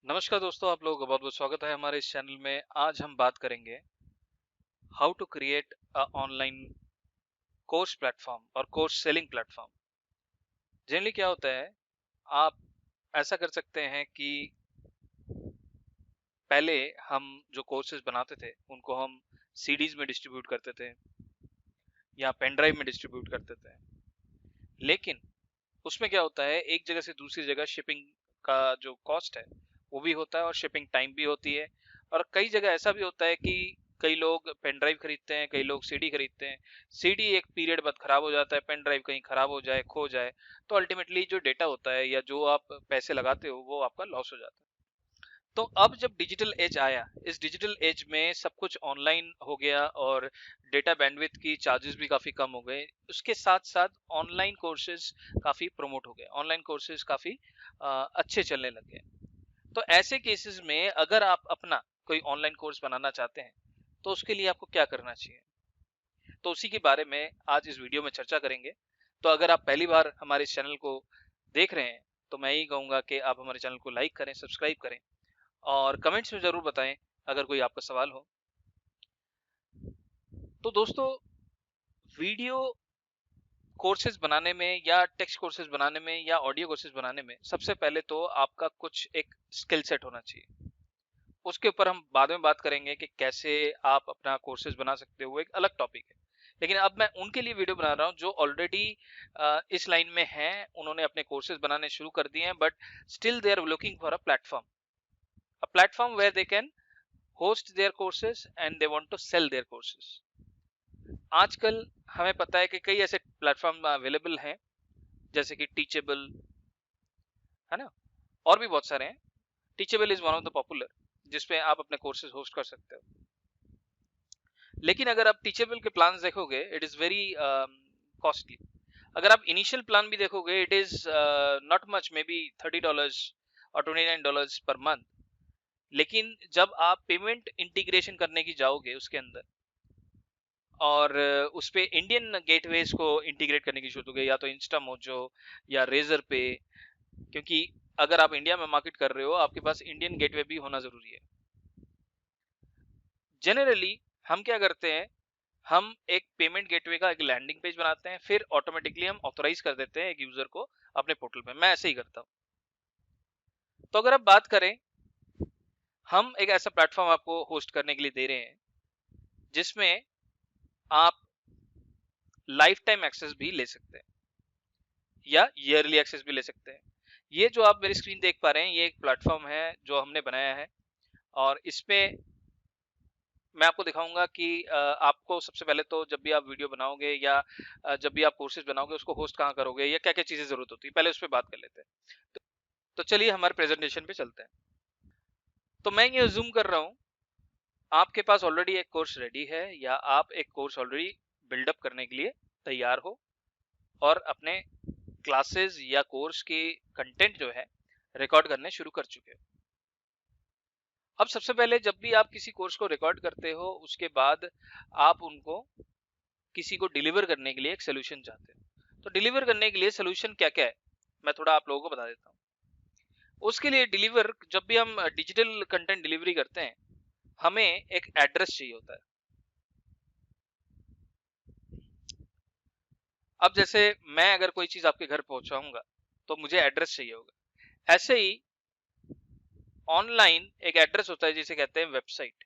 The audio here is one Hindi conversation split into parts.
नमस्कार दोस्तों, आप लोगों का बहुत बहुत स्वागत है हमारे इस चैनल में। आज हम बात करेंगे how to create a online course platform और कोर्स सेलिंग प्लेटफॉर्म। जनरली क्या होता है, आप ऐसा कर सकते हैं कि पहले हम जो कोर्सेज बनाते थे उनको हम सीडीज में डिस्ट्रीब्यूट करते थे या पेन ड्राइव में डिस्ट्रीब्यूट करते थे। लेकिन उसमें क्या होता है, एक जगह से दूसरी जगह शिपिंग का जो कॉस्ट है वो भी होता है और शिपिंग टाइम भी होती है। और कई जगह ऐसा भी होता है कि कई लोग पेन ड्राइव खरीदते हैं, कई लोग सीडी खरीदते हैं। सीडी एक पीरियड बाद खराब हो जाता है, पेन ड्राइव कहीं खराब हो जाए, खो जाए, तो अल्टीमेटली जो डेटा होता है या जो आप पैसे लगाते हो वो आपका लॉस हो जाता है। तो अब जब डिजिटल एज आया, इस डिजिटल एज में सब कुछ ऑनलाइन हो गया और डेटा बैंडविड्थ की चार्जेस भी काफी कम हो गए। उसके साथ साथ ऑनलाइन कोर्सेज काफी प्रमोट हो गए, ऑनलाइन कोर्सेज काफी अच्छे चलने लग गए। तो ऐसे केसेस में अगर आप अपना कोई ऑनलाइन कोर्स बनाना चाहते हैं तो उसके लिए आपको क्या करना चाहिए, तो उसी के बारे में आज इस वीडियो में चर्चा करेंगे। तो अगर आप पहली बार हमारे इस चैनल को देख रहे हैं तो मैं यही कहूंगा कि आप हमारे चैनल को लाइक करें, सब्सक्राइब करें और कमेंट्स में जरूर बताएं अगर कोई आपका सवाल हो। तो दोस्तों, वीडियो कोर्सेज बनाने में या टेक्स्ट कोर्सेज बनाने में या ऑडियो कोर्सेज बनाने में सबसे पहले तो आपका कुछ एक स्किल सेट होना चाहिए। उसके ऊपर हम बाद में बात करेंगे कि कैसे आप अपना कोर्सेज बना सकते हो, वो एक अलग टॉपिक है। लेकिन अब मैं उनके लिए वीडियो बना रहा हूँ जो ऑलरेडी इस लाइन में हैं, उन्होंने अपने कोर्सेज बनाने शुरू कर दिए हैं, but still they are looking for a platform where they can host their courses and they want to sell their courses. आजकल हमें पता है कि कई ऐसे प्लेटफॉर्म अवेलेबल हैं, जैसे कि टीचेबल, है ना, और भी बहुत सारे हैं। Teachable is one of the popular, जिसपे आप अपने कोर्सेज होस्ट कर सकते हो। लेकिन अगर आप टीचेबल के प्लान देखोगे, इट इज वेरी कॉस्टली। अगर आप इनिशियल प्लान भी देखोगे, it is not much, may be $30 और $29 पर मंथ। लेकिन जब आप पेमेंट इंटीग्रेशन करने की जाओगे उसके अंदर और उस पे इंडियन गेटवेज को इंटीग्रेट करने की जरूरत होगी, या तो इंस्टा मोजो या रेजर पे, क्योंकि अगर आप इंडिया में मार्केट कर रहे हो आपके पास इंडियन गेटवे भी होना जरूरी है। जनरली हम क्या करते हैं, हम एक पेमेंट गेटवे का एक लैंडिंग पेज बनाते हैं, फिर ऑटोमेटिकली हम ऑथराइज कर देते हैं एक यूजर को अपने पोर्टल पे। मैं ऐसे ही करता हूँ। तो अगर आप बात करें, हम एक ऐसा प्लेटफॉर्म आपको होस्ट करने के लिए दे रहे हैं जिसमें आप लाइफ टाइम एक्सेस भी ले सकते हैं या ईयरली एक्सेस भी ले सकते हैं। ये जो आप मेरी स्क्रीन देख पा रहे हैं, ये एक प्लेटफॉर्म है जो हमने बनाया है और इस पे मैं आपको दिखाऊंगा कि आपको सबसे पहले तो जब भी आप वीडियो बनाओगे या जब भी आप कोर्सेज बनाओगे उसको होस्ट कहाँ करोगे या क्या क्या चीजें जरूरत होती है, पहले उस पर बात कर लेते हैं। तो चलिए हमारे प्रेजेंटेशन पे चलते हैं। तो मैं ये जूम कर रहा हूँ, आपके पास ऑलरेडी एक कोर्स रेडी है या आप एक कोर्स ऑलरेडी बिल्डअप करने के लिए तैयार हो और अपने क्लासेस या कोर्स के कंटेंट जो है रिकॉर्ड करने शुरू कर चुके हो। अब सबसे पहले जब भी आप किसी कोर्स को रिकॉर्ड करते हो उसके बाद आप उनको किसी को डिलीवर करने के लिए एक सोल्यूशन चाहते हो। तो डिलीवर करने के लिए सोल्यूशन क्या क्या है, मैं थोड़ा आप लोगों को बता देता हूँ। उसके लिए डिलीवर, जब भी हम डिजिटल कंटेंट डिलीवरी करते हैं, हमें एक एड्रेस चाहिए होता है। अब जैसे मैं अगर कोई चीज आपके घर पहुंचाऊंगा तो मुझे एड्रेस चाहिए होगा। ऐसे ही ऑनलाइन एक एड्रेस होता है जिसे कहते हैं वेबसाइट,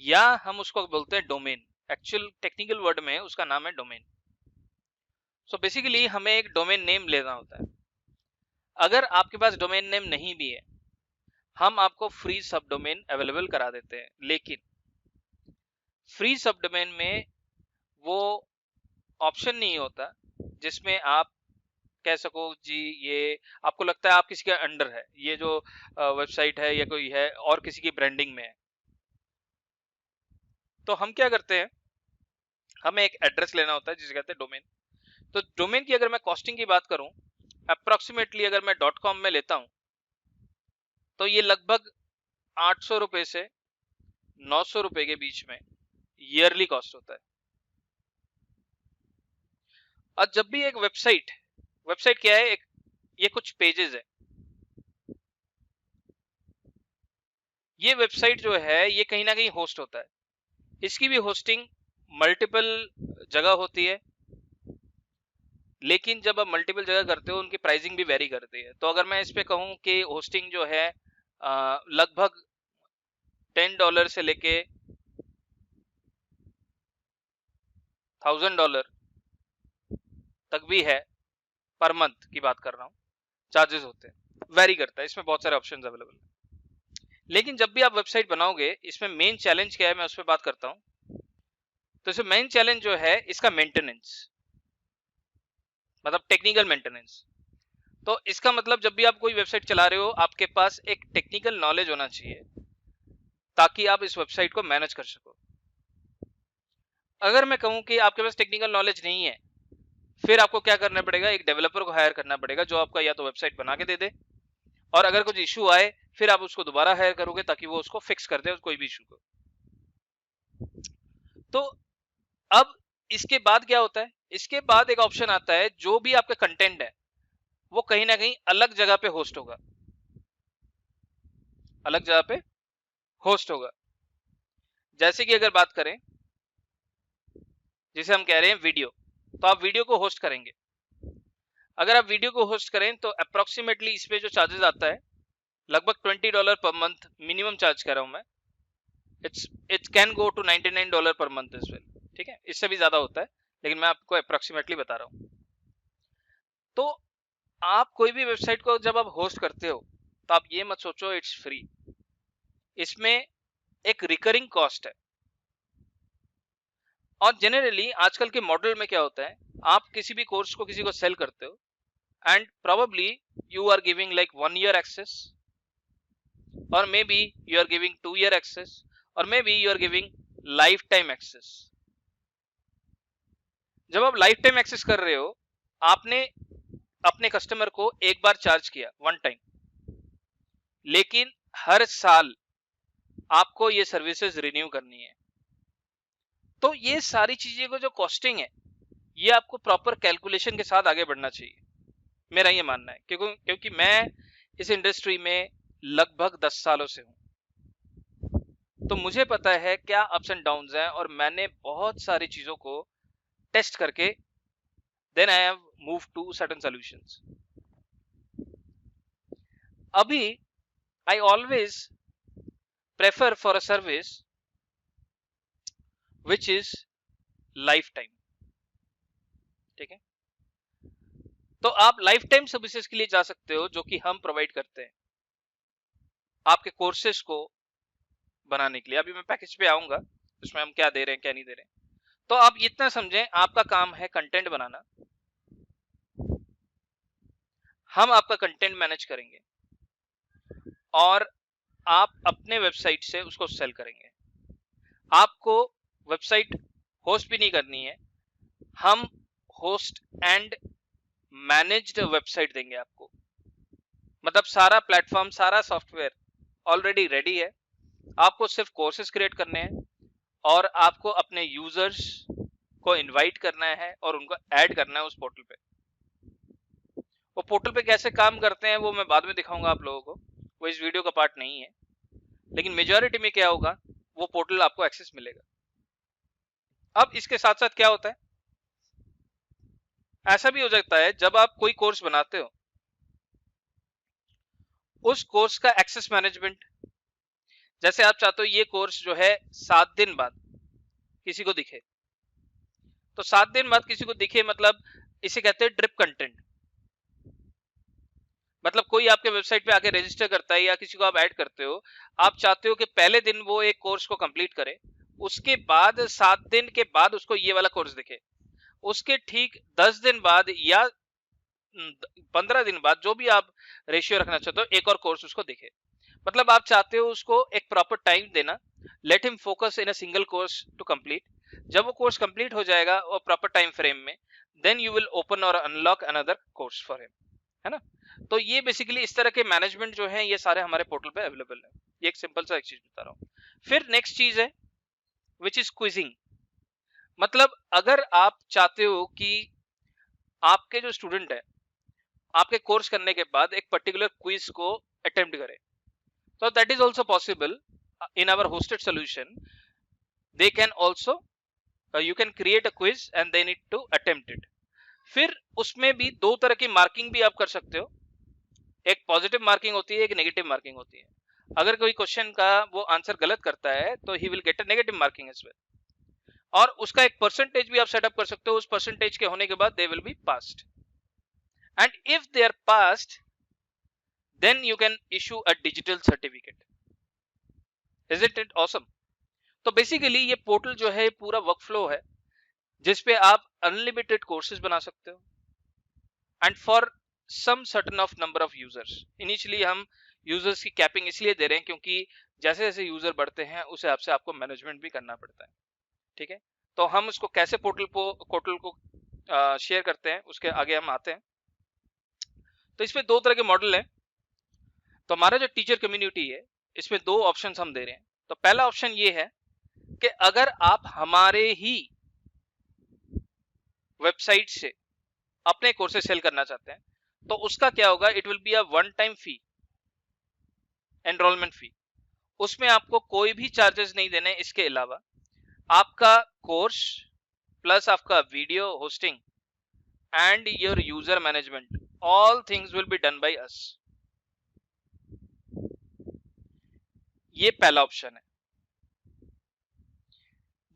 या हम उसको बोलते हैं डोमेन। एक्चुअल टेक्निकल वर्ड में उसका नाम है डोमेन। सो बेसिकली हमें एक डोमेन नेम लेना होता है। अगर आपके पास डोमेन नेम नहीं भी है, हम आपको फ्री सब डोमेन अवेलेबल करा देते हैं। लेकिन फ्री सब डोमेन में वो ऑप्शन नहीं होता जिसमें आप कह सको जी ये आपको लगता है आप किसी के अंडर है, ये जो वेबसाइट है या कोई है और किसी की ब्रांडिंग में है। तो हम क्या करते हैं, हमें एक एड्रेस लेना होता है जिसे कहते हैं डोमेन। तो डोमेन की अगर मैं कॉस्टिंग की बात करूं, अप्रोक्सीमेटली अगर मैं .com में लेता हूं तो ये लगभग 800 रुपए से 900 रुपए के बीच में ईयरली कॉस्ट होता है। और जब भी एक वेबसाइट, वेबसाइट क्या है, एक ये कुछ पेजेस है। ये वेबसाइट जो है ये कहीं ना कहीं होस्ट होता है, इसकी भी होस्टिंग मल्टीपल जगह होती है, लेकिन जब आप मल्टीपल जगह करते हो उनकी प्राइसिंग भी वेरी करती है। तो अगर मैं इस पे कहूं कि होस्टिंग जो है लगभग $10 से लेके $1000 तक भी है, पर मंथ की बात कर रहा हूं, चार्जेस होते हैं, वेरी करता है, इसमें बहुत सारे ऑप्शंस अवेलेबल है। लेकिन जब भी आप वेबसाइट बनाओगे इसमें मेन चैलेंज क्या है, मैं उस पर बात करता हूं। तो इसमें मेन चैलेंज जो है इसका मेंटेनेंस, मतलब टेक्निकल मेंटेनेंस। तो इसका मतलब जब भी आप कोई वेबसाइट चला रहे हो आपके पास एक टेक्निकल नॉलेज होना चाहिए ताकि आप इस वेबसाइट को मैनेज कर सको। अगर मैं कहूं कि आपके पास टेक्निकल नॉलेज नहीं है, फिर आपको क्या करना पड़ेगा, एक डेवलपर को हायर करना पड़ेगा जो आपका या तो वेबसाइट बना के दे दे, और अगर कुछ इशू आए फिर आप उसको दोबारा हायर करोगे ताकि वो उसको फिक्स कर दे कोई भी इशू को। तो अब इसके बाद क्या होता है, इसके बाद एक ऑप्शन आता है जो भी आपका कंटेंट है वो कहीं ना कहीं अलग जगह पे होस्ट होगा, अलग जगह पे होस्ट होगा। जैसे कि अगर बात करें, जिसे हम कह रहे हैं वीडियो, तो आप वीडियो को होस्ट करेंगे। अगर आप वीडियो को होस्ट करें तो अप्रोक्सीमेटली इस पे जो चार्जेस आता है लगभग $20 पर मंथ मिनिमम चार्ज कर रहा हूं मैं। It's can go to $99 per month is well, ठीक है, इससे भी ज्यादा होता है, लेकिन मैं आपको अप्रोक्सीमेटली बता रहा हूं। तो आप कोई भी वेबसाइट को जब आप होस्ट करते हो तो आप ये मत सोचो इट्स फ्री, इसमें एक रिकरिंग कॉस्ट है। और जनरली आजकल के मॉडल में क्या होता है, आप किसी भी कोर्स को किसी को सेल करते हो and probably you are giving like 1 year access, और maybe you are giving 2 year access, और maybe you are giving lifetime access. जब आप लाइफ टाइम एक्सेस कर रहे हो, आपने अपने कस्टमर को एक बार चार्ज किया वन टाइम, लेकिन हर साल आपको ये सर्विसेज रिन्यू करनी है। तो ये सारी चीजें को जो कॉस्टिंग है ये आपको प्रॉपर कैलकुलेशन के साथ आगे बढ़ना चाहिए, मेरा ये मानना है। क्योंकि मैं इस इंडस्ट्री में लगभग 10 सालों से हूं, तो मुझे पता है क्या अप्स एंड डाउन्स हैं, और मैंने बहुत सारी चीजों को टेस्ट करके then I have move to certain solutions. अभी I always prefer for a service which is lifetime, ठीक है। तो आप लाइफ टाइम सर्विसेज के लिए जा सकते हो जो कि हम प्रोवाइड करते हैं आपके कोर्सेज को बनाने के लिए। अभी मैं पैकेज पे आऊंगा उसमें हम क्या दे रहे हैं क्या नहीं दे रहे हैं। तो आप इतना समझें, आपका काम है कंटेंट बनाना, हम आपका कंटेंट मैनेज करेंगे और आप अपने वेबसाइट से उसको सेल करेंगे। आपको वेबसाइट होस्ट भी नहीं करनी है, हम होस्ट एंड मैनेज्ड वेबसाइट देंगे आपको। मतलब सारा प्लेटफॉर्म, सारा सॉफ्टवेयर ऑलरेडी रेडी है, आपको सिर्फ कोर्सेज क्रिएट करने हैं और आपको अपने यूजर्स को इनवाइट करना है और उनको ऐड करना है उस पोर्टल पे। वो पोर्टल पे कैसे काम करते हैं वो मैं बाद में दिखाऊंगा आप लोगों को, वो इस वीडियो का पार्ट नहीं है, लेकिन मेजॉरिटी में क्या होगा, वो पोर्टल आपको एक्सेस मिलेगा। अब इसके साथ साथ क्या होता है, ऐसा भी हो सकता है जब आप कोई कोर्स बनाते हो, उस कोर्स का एक्सेस मैनेजमेंट, जैसे आप चाहते हो ये कोर्स जो है 7 दिन बाद किसी को दिखे, तो 7 दिन बाद किसी को दिखे मतलब इसे कहते हैं ड्रिप कंटेंट। मतलब कोई आपके वेबसाइट पे आके रजिस्टर करता है या किसी को आप ऐड करते हो, आप चाहते हो कि पहले दिन वो एक कोर्स को कंप्लीट करे, उसके बाद 7 दिन के बाद उसको ये वाला कोर्स दिखे, उसके ठीक 10 दिन बाद या 15 दिन बाद, जो भी आप रेशियो रखना चाहते हो, एक और कोर्स उसको दिखे। मतलब आप चाहते हो उसको एक प्रॉपर टाइम देना, let him focus in a single course to complete. जब वो कोर्स कंप्लीट हो जाएगा वो प्रॉपर टाइम फ्रेम में, then you will open or unlock another course for him, है ना। तो ये बेसिकली इस तरह के मैनेजमेंट जो है ये सारे हमारे पोर्टल पे अवेलेबल है। ये एक सिंपल सा एक चीज बता रहा हूँ। फिर नेक्स्ट चीज है विच इज क्विजिंग। मतलब अगर आप चाहते हो कि आपके जो स्टूडेंट है आपके कोर्स करने के बाद एक पर्टिकुलर क्विज को अटेम्प्ट करें। तो that is also possible in our hosted solution. They can also you can create a quiz and they need to attempt it. फिर उसमें भी दो तरह की मार्किंग भी आप कर सकते हो, एक पॉजिटिव मार्किंग होती है, एक नेगेटिव मार्किंग होती है। अगर कोई क्वेश्चन का वो आंसर गलत करता है तो he will get a negative marking as well, और उसका एक परसेंटेज भी आप सेटअप कर सकते हो। उस परसेंटेज के होने के बाद they will be passed, and if they are passed then you can issue a digital certificate. Is it awesome? तो बेसिकली ये पोर्टल जो है पूरा वर्कफ्लो है जिसपे आप अनलिमिटेड कोर्सेज बना सकते हो, and for some certain of number of users. Initially हम यूजर्स की कैपिंग इसलिए दे रहे हैं क्योंकि जैसे जैसे यूजर बढ़ते हैं उस हिसाब से आपको मैनेजमेंट भी करना पड़ता है, ठीक है। तो हम उसको कैसे पोर्टल को शेयर करते हैं उसके आगे हम आते हैं। तो इसमें दो तरह के मॉडल है। तो हमारा जो टीचर कम्युनिटी है इसमें दो ऑप्शंस हम दे रहे हैं। तो पहला ऑप्शन ये है कि अगर आप हमारे ही वेबसाइट से अपने कोर्सेज सेल करना चाहते हैं तो उसका क्या होगा, it will be a one time fee, enrolment fee. उसमें आपको कोई भी चार्जेस नहीं देने। इसके अलावा आपका कोर्स प्लस आपका video hosting and your user management, all things will be done by us. ये पहला ऑप्शन है।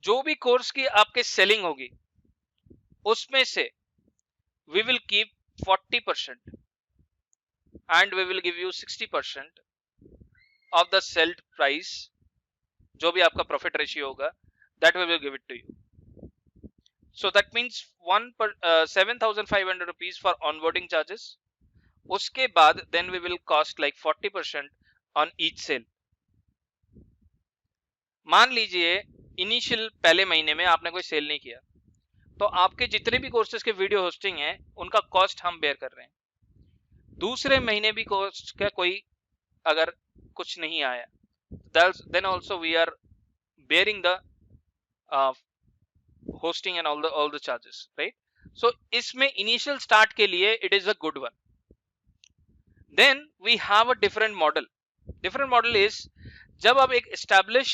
जो भी कोर्स की आपके सेलिंग होगी उसमें से we will keep 40% and we will give you 60% of the sell price। जो भी आपका प्रॉफिट रेशियो होगा that we will give it to you। so that means 7,500 rupees for onboarding charges। उसके बाद then we will cost like 40% on each sale। मान लीजिए इनिशियल पहले महीने में आपने कोई सेल नहीं किया तो आपके जितने भी कोर्सेज के वीडियो होस्टिंग है उनका कॉस्ट हम बेयर कर रहे हैं। दूसरे महीने भी कॉस्ट का कोई अगर कुछ नहीं आया then also we are bearing the hosting and all the charges, right? so इसमें initial start के लिए it is a good one। then we have a different model is जब आप एक establish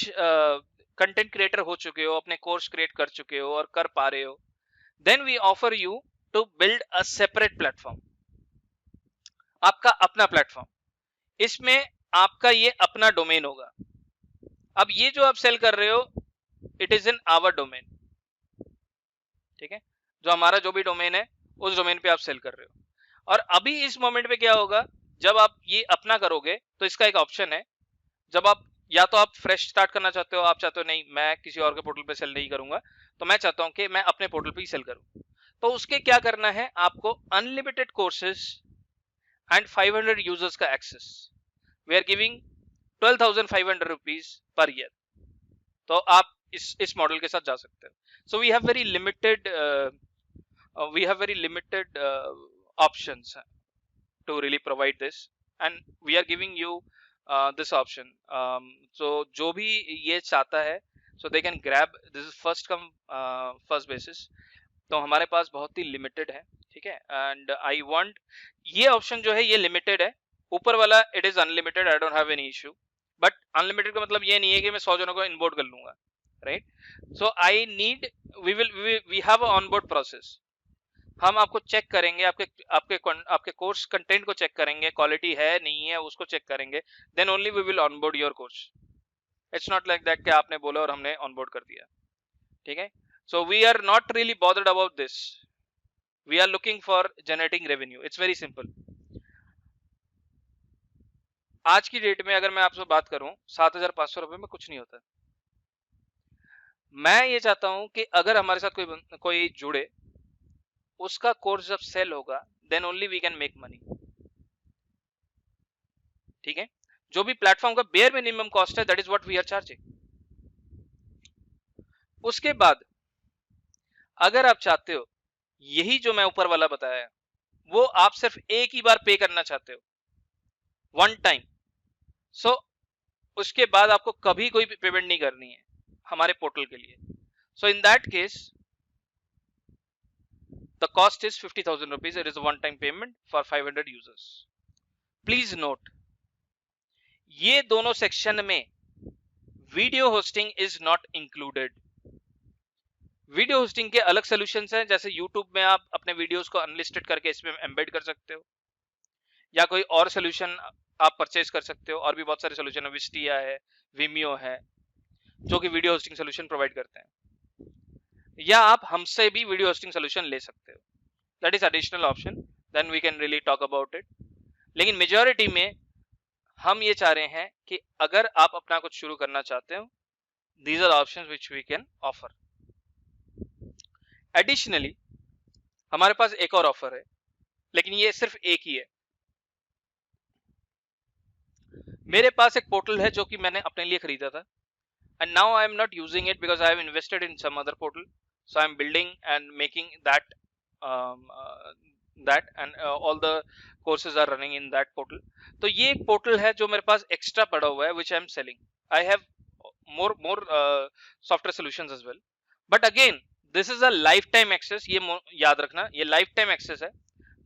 content creator हो चुके हो, अपने कोर्स क्रिएट कर चुके हो और कर पा रहे हो, then we offer you to build a separate platform। आपका अपना प्लेटफॉर्म, इसमें आपका ये अपना डोमेन होगा। अब ये जो आप सेल कर रहे हो it is in our domain, ठीक है। जो हमारा जो भी डोमेन है उस डोमेन पे आप सेल कर रहे हो। और अभी इस मोमेंट पे क्या होगा, जब आप ये अपना करोगे तो इसका एक ऑप्शन है, जब आप या तो आप फ्रेश स्टार्ट करना चाहते हो, आप चाहते हो नहीं मैं किसी और के पोर्टल पे सेल नहीं करूंगा, तो मैं चाहता हूं कि मैं अपने पोर्टल पे ही सेल करूं, तो उसके क्या करना है, आपको अनलिमिटेड कोर्सेज एंड 500 यूजर्स का access. We are giving 12,500 rupees per year. तो आप इस मॉडल के साथ जा सकते हो। So we have very limited options to really provide this, and we are giving you this option. So जो भी ये चाहता है so they can grab, this is first come first basis. तो हमारे पास बहुत ही लिमिटेड है, ठीक है। एंड आई वांट, ये ऑप्शन जो है ये लिमिटेड है, ऊपर वाला it is unlimited, I don't have any issue. But unlimited का मतलब ये नहीं है कि मैं 100 जनों को इनबोर्ड कर लूंगा, right. So I need, we have a onboard process. हम आपको चेक करेंगे, आपके कोर्स कंटेंट को चेक करेंगे, क्वालिटी है नहीं है उसको चेक करेंगे, then only we will onboard your course. It's not like that कि आपने बोला और हमने ऑनबोर्ड कर दिया, ठीक है। So we are not really bothered about this, we are looking for generating revenue. It's very simple. आज की डेट में अगर मैं आपसे बात करूं 7,500 रुपए में कुछ नहीं होता। मैं ये चाहता हूं कि अगर हमारे साथ कोई जुड़े, उसका कोर्स जब सेल होगा then only we can make money, ठीक है। जो भी प्लेटफॉर्म का बेयर मिनिमम कॉस्ट है that is what we are charging. उसके बाद अगर आप चाहते हो यही जो मैं ऊपर वाला बताया वो आप सिर्फ एक ही बार पे करना चाहते हो, वन टाइम, सो उसके बाद आपको कभी कोई पेमेंट नहीं करनी है हमारे पोर्टल के लिए। So in that case The cost is 50,000 rupees. It is a one-time payment for 500 users. Please note, ये दोनों सेक्शन में video hosting is not included. Video hosting के अलग सॉल्यूशंस हैं, जैसे YouTube में आप अपने वीडियोस को अनलिस्टेड करके इसमें एम्बेड कर सकते हो, या कोई और सॉल्यूशन आप परचेज कर सकते हो. और भी बहुत सारे सॉल्यूशन है, विस्टिया है, विमियो है, जो कि वीडियो होस्टिंग सॉल्यूशन प्रोवाइड करते हैं. या आप हमसे भी वीडियो होस्टिंग सॉल्यूशन ले सकते हो. That is additional option, then we can really talk about it. लेकिन मेजॉरिटी में हम ये चाह रहे हैं कि अगर आप अपना कुछ शुरू करना चाहते हो, these are options which we can offer. Additionally, हमारे पास एक और ऑफर है, लेकिन ये सिर्फ एक ही है. मेरे पास एक पोर्टल है जो कि मैंने अपने लिए खरीदा था, and now I am not using it because I have invested in some other portal, so I am building and making that and all the courses are running in that portal. तो ये एक पोर्टल है जो मेरे पास एक्स्ट्रा पड़ा हुआ है, which I am selling. I have more software solutions as well, but again this is a lifetime access. ये याद रखना, ये lifetime access है.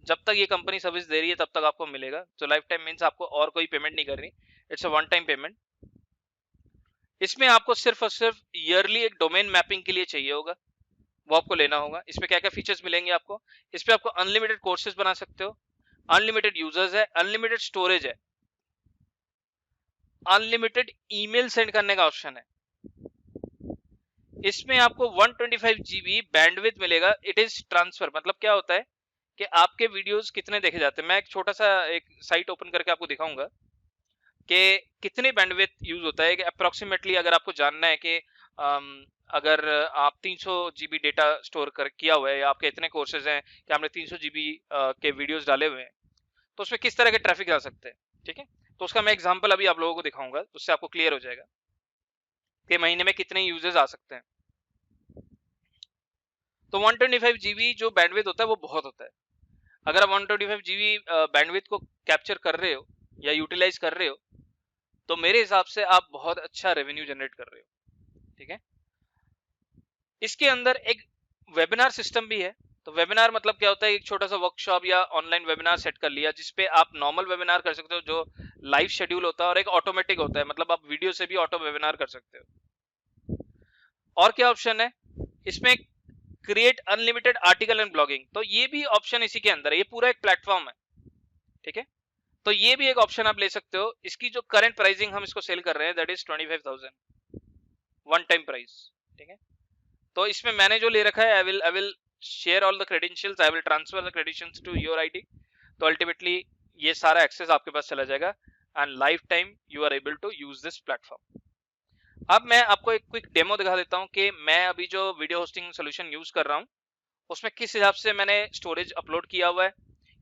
जब तक ये कंपनी सर्विस दे रही है तब तक आपको मिलेगा. तो लाइफ टाइम मीन्स आपको और कोई पेमेंट नहीं करनी, it's a one time payment. इसमें आपको सिर्फ और सिर्फ ईयरली एक डोमेन मैपिंग के लिए चाहिए होगा, वो आपको लेना होगा. इसमें क्या क्या फीचर्स मिलेंगे आपको? इस पे आपको अनलिमिटेड कोर्सेज बना सकते हो, अनलिमिटेड यूजर्स है, अनलिमिटेड स्टोरेज है, अनलिमिटेड ईमेल सेंड करने का ऑप्शन है. इसमें आपको 125 GB बैंडविड्थ मिलेगा. It is transfer. मतलब क्या होता है कि आपके वीडियोस कितने देखे जाते हैं. मैं एक छोटा सा एक साइट ओपन करके आपको दिखाऊंगा कि कितने बैंडविड्थ यूज होता है. कि अप्रोक्सीमेटली अगर आपको जानना है कि अगर आप 300 GB डेटा स्टोर किया हुआ है, या आपके इतने कोर्सेज हैं कि आपने 300 GB के वीडियोस डाले हुए हैं, तो उसमें किस तरह के ट्रैफिक आ सकते हैं. ठीक है, तो उसका मैं एग्जांपल अभी आप लोगों को दिखाऊंगा, उससे आपको क्लियर हो जाएगा कि महीने में कितने यूजर्स आ सकते हैं. तो 125 GB जो बैंडविड्थ होता है वो बहुत होता है. अगर आप 125 GB बैंडविड्थ को कैप्चर कर रहे हो या यूटिलाइज कर रहे हो, तो मेरे हिसाब से आप बहुत अच्छा रेवेन्यू जनरेट कर रहे हो. ठीक है, इसके अंदर एक वेबिनार सिस्टम भी है. तो वेबिनार मतलब क्या होता है? एक छोटा सा वर्कशॉप या ऑनलाइन वेबिनार सेट कर लिया, जिसपे आप नॉर्मल वेबिनार कर सकते हो जो लाइव शेड्यूल होता है, और एक ऑटोमेटिक होता है, मतलब आप वीडियो से भी ऑटो वेबिनार कर सकते हो. और क्या ऑप्शन है इसमें? Create unlimited article and blogging. तो ये भी ऑप्शन इसी के अंदर है. ये पूरा एक प्लेटफॉर्म है. ठीक है, तो ये भी एक ऑप्शन आप ले सकते हो. इसकी जो करंट प्राइसिंग हम इसको सेल कर रहे हैं, that is 25,000 one time price. ठीक है, तो इसमें मैंने जो ले रखा है, I will share all the credentials, I will transfer the credentials to your ID. तो अल्टीमेटली ये सारा एक्सेस आपके पास चला जाएगा, and lifetime you are able to use this platform. अब मैं आपको एक क्विक डेमो दिखा देता हूं कि मैं अभी जो वीडियो होस्टिंग सोल्यूशन यूज कर रहा हूं, उसमें किस हिसाब से मैंने स्टोरेज अपलोड किया हुआ है,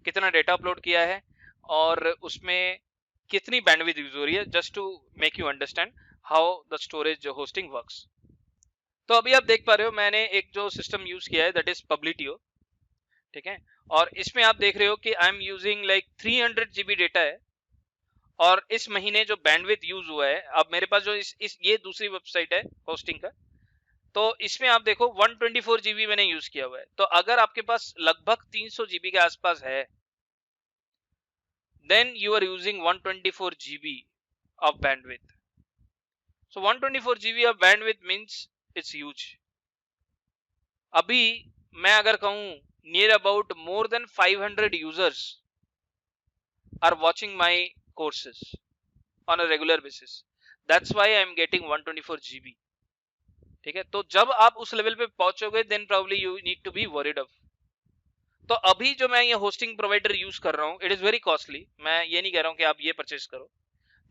कितना डेटा अपलोड किया है, और उसमें कितनी बैंडविड्थ यूज हो रही है, just to make you understand how the storage hosting works. तो अभी आप देख पा रहे हो मैंने एक जो सिस्टम यूज किया है, दैट इज पब्लिटियो. ठीक है, और इसमें आप देख रहे हो कि आई am using like 300 GB data है, और इस महीने जो बैंडविड्थ यूज हुआ है, अब मेरे पास जो ये दूसरी वेबसाइट है होस्टिंग का, तो इसमें आप देखो 124 GB मैंने यूज किया हुआ है. तो अगर आपके पास लगभग 300 GB के आसपास है, then you are using 124 GB of bandwidth. So 124 GB of bandwidth means it's huge. अभी मैं अगर कहूं near about more than 500 users are watching my courses on a regular basis. That's why I am getting 124 GB. ठीक है, तो जब आप उस लेवल पे पहुंचोगे, then probably you need to be worried of. तो अभी जो मैं ये होस्टिंग प्रोवाइडर यूज कर रहा हूँ, इट इज वेरी कॉस्टली. मैं ये नहीं कह रहा हूँ कि आप ये परचेज करो.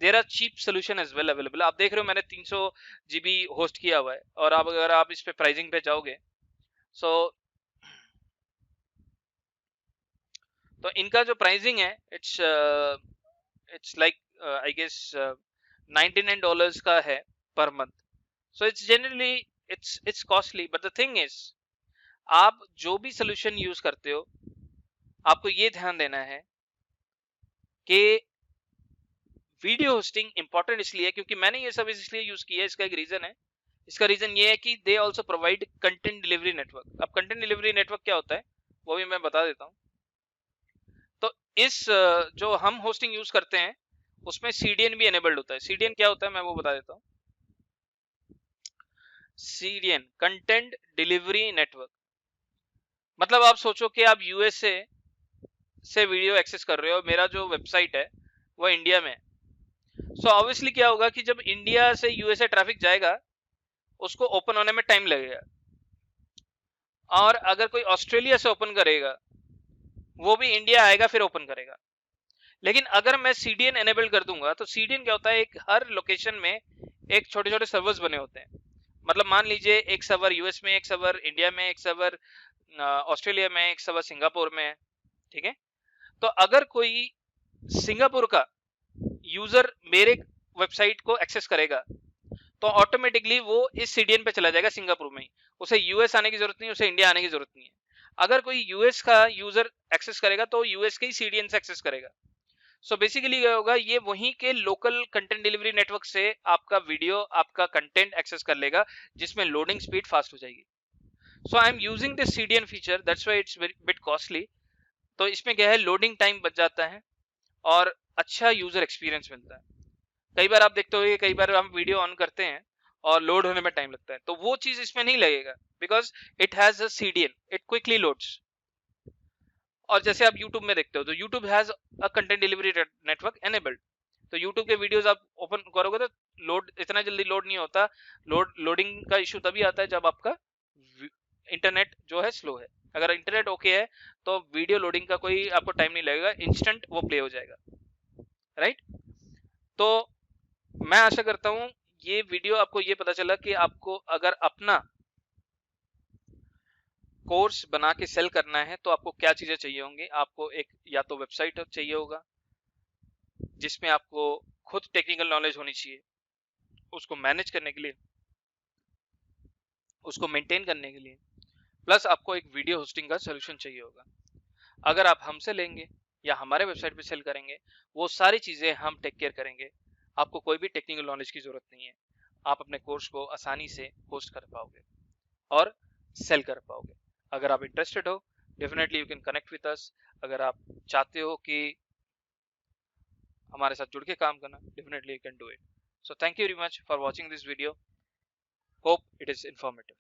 There are cheap solution as well available. आप देख रहे हो मैंने 300 GB होस्ट किया हुआ है, और आप अगर आप इस पे प्राइसिंग पे जाओगे, तो इनका जो प्राइसिंग है, इट्स लाइक आई गेस $99 का है per month. So it's generally it's costly. But the thing is, आप जो भी सोल्यूशन यूज करते हो, आपको ये ध्यान देना है कि वीडियो होस्टिंग इंपॉर्टेंट इसलिए है क्योंकि मैंने ये सर्विस इसलिए यूज की है. इसका एक रीजन है. इसका रीजन ये है कि they also provide content delivery network. अब कंटेंट डिलीवरी नेटवर्क क्या होता है? वो भी मैं बता देता हूँ। तो इस जो हम होस्टिंग यूज करते हैं उसमें CDN भी एनेबल्ड होता है। CDN क्या होता है मैं वो बता देता हूँ। CDN कंटेंट डिलीवरी नेटवर्क, मतलब आप सोचो कि आप USA से वीडियो एक्सेस कर रहे हो, मेरा जो वेबसाइट है वो इंडिया में है। सो ऑब्वियसली क्या होगा कि जब इंडिया से USA ट्रैफिक जाएगा उसको ओपन होने में टाइम लगेगा, और अगर कोई ऑस्ट्रेलिया से ओपन करेगा वो भी इंडिया आएगा फिर ओपन करेगा। लेकिन अगर मैं CDN एनेबल कर दूंगा तो CDN क्या होता है, एक हर लोकेशन में एक छोटे छोटे सर्वर्स बने होते हैं। मतलब मान लीजिए एक सर्वर US में, एक सर्वर इंडिया में, एक सर्वर ऑस्ट्रेलिया में, एक सर्वर सिंगापुर में है, ठीक है। तो अगर कोई सिंगापुर का यूजर मेरे वेबसाइट को एक्सेस करेगा तो ऑटोमेटिकली वो इस CDN पे चला जाएगा सिंगापुर में ही, उसे US आने की जरूरत नहीं, उसे इंडिया आने की जरूरत नहीं है। अगर कोई US का यूजर एक्सेस करेगा तो US के ही CDN से एक्सेस करेगा। सो बेसिकली क्या होगा, ये वहीं के लोकल कंटेंट डिलीवरी नेटवर्क से आपका वीडियो, आपका कंटेंट एक्सेस कर लेगा, जिसमें लोडिंग स्पीड फास्ट हो जाएगी। So I am using this CDN feature, that's why it's bit costly. तो इसमें क्या है, लोडिंग टाइम बच जाता है और अच्छा यूजर एक्सपीरियंस मिलता है। कई बार आप देखते हो, कई बार हम वीडियो ऑन करते हैं और लोड होने में टाइम लगता है, तो वो चीज इसमें नहीं लगेगा, because it has a CDN, it quickly loads. और जैसे आप YouTube में देखते हो तो YouTube has a content delivery network enabled, तो YouTube के वीडियोस आप ओपन करोगे तो लोड इतना जल्दी लोड नहीं होता। लोडिंग का इशू तभी आता है जब आपका इंटरनेट जो है स्लो है। अगर इंटरनेट ओके है तो वीडियो लोडिंग का कोई आपको टाइम नहीं लगेगा, इंस्टेंट वो प्ले हो जाएगा, राइट। तो मैं आशा करता हूं ये वीडियो आपको ये पता चला कि आपको अगर अपना कोर्स बना के सेल करना है तो आपको क्या चीजें चाहिए होंगी। आपको एक या तो वेबसाइट चाहिए होगा जिसमें आपको खुद टेक्निकल नॉलेज होनी चाहिए, उसको मैनेज करने के लिए, उसको मेंटेन करने के लिए, प्लस आपको एक वीडियो होस्टिंग का सोल्यूशन चाहिए होगा। अगर आप हमसे लेंगे या हमारे वेबसाइट पे सेल करेंगे, वो सारी चीजें हम टेक केयर करेंगे। आपको कोई भी टेक्निकल नॉलेज की जरूरत नहीं है, आप अपने कोर्स को आसानी से होस्ट कर पाओगे और सेल कर पाओगे। अगर आप इंटरेस्टेड हो, definitely you can connect with us. अगर आप चाहते हो कि हमारे साथ जुड़ के काम करना, definitely you can do it. So thank you very much for watching this video, hope it is informative.